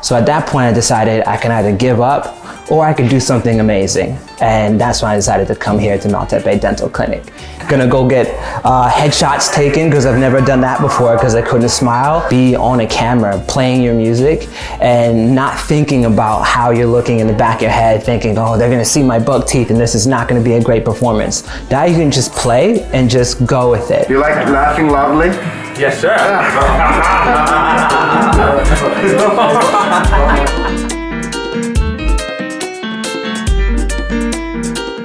So at that point I decided I can either give up or I could do something amazing. And that's when I decided to come here to Maltepe Dental Clinic. Gonna go get headshots taken because I've never done that before because I couldn't smile. Be on a camera playing your music and not thinking about how you're looking in the back of your head thinking, oh, they're gonna see my buck teeth and this is not gonna be a great performance. Now you can just play and just go with it. You like laughing loudly? Yes, sir.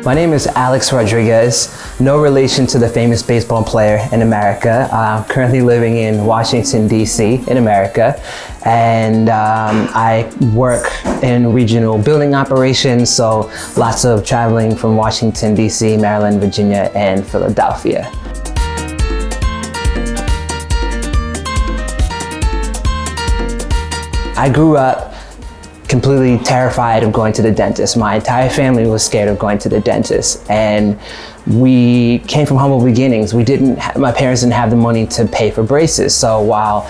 My name is Alex Rodriguez, no relation to the famous baseball player in America. I'm currently living in Washington, D.C. in America, and I work in regional building operations, so lots of traveling from Washington, D.C., Maryland, Virginia, and Philadelphia. I grew up completely terrified of going to the dentist. My entire family was scared of going to the dentist, and we came from humble beginnings. My parents didn't have the money to pay for braces, so while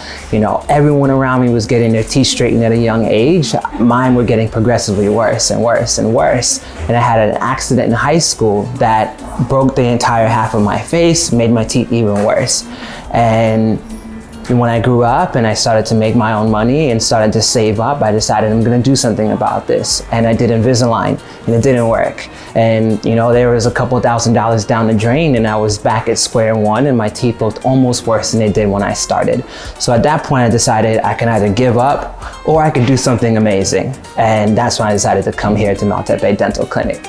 everyone around me was getting their teeth straightened at a young age, mine were getting progressively worse and worse and worse. And I had an accident in high school that broke the entire half of my face, made my teeth even worse. And when I grew up and I started to make my own money and started to save up, I decided I'm gonna do something about this. And I did Invisalign and it didn't work. And there was a couple $1,000s down the drain and I was back at square one and my teeth looked almost worse than they did when I started. So at that point I decided I can either give up or I could do something amazing. And that's when I decided to come here to Maltepe Dental Clinic.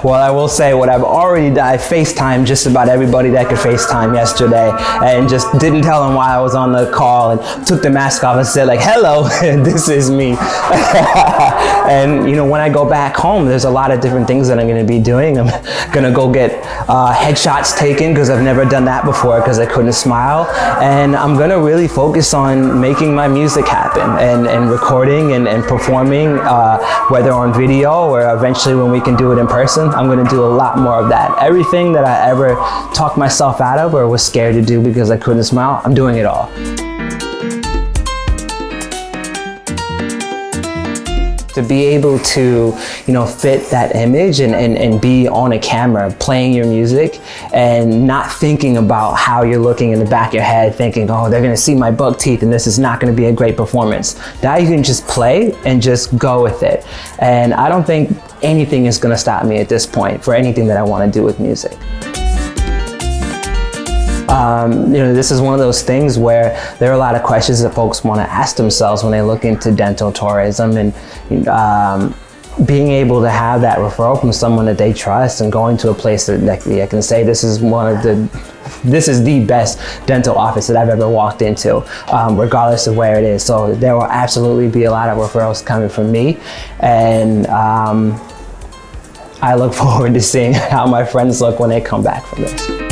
Well, I will say what I've already done. I FaceTimed just about everybody that could FaceTime yesterday and just didn't tell them why I was on the call and took the mask off and said like, hello, this is me. And when I go back home, there's a lot of different things that I'm going to be doing. I'm going to go get headshots taken because I've never done that before because I couldn't smile. And I'm going to really focus on making my music happen and recording and performing, whether on video or eventually when we can do it in person. I'm going to do a lot more of that. Everything that I ever talked myself out of or was scared to do because I couldn't smile, I'm doing it all. To be able to, fit that image and be on a camera playing your music and not thinking about how you're looking in the back of your head thinking, oh, they're gonna see my buck teeth and this is not gonna be a great performance. Now you can just play and just go with it. And I don't think anything is gonna stop me at this point for anything that I wanna do with music. This is one of those things where there are a lot of questions that folks want to ask themselves when they look into dental tourism, and being able to have that referral from someone that they trust and going to a place that I can say this is the best dental office that I've ever walked into, regardless of where it is. So there will absolutely be a lot of referrals coming from me, and I look forward to seeing how my friends look when they come back from this.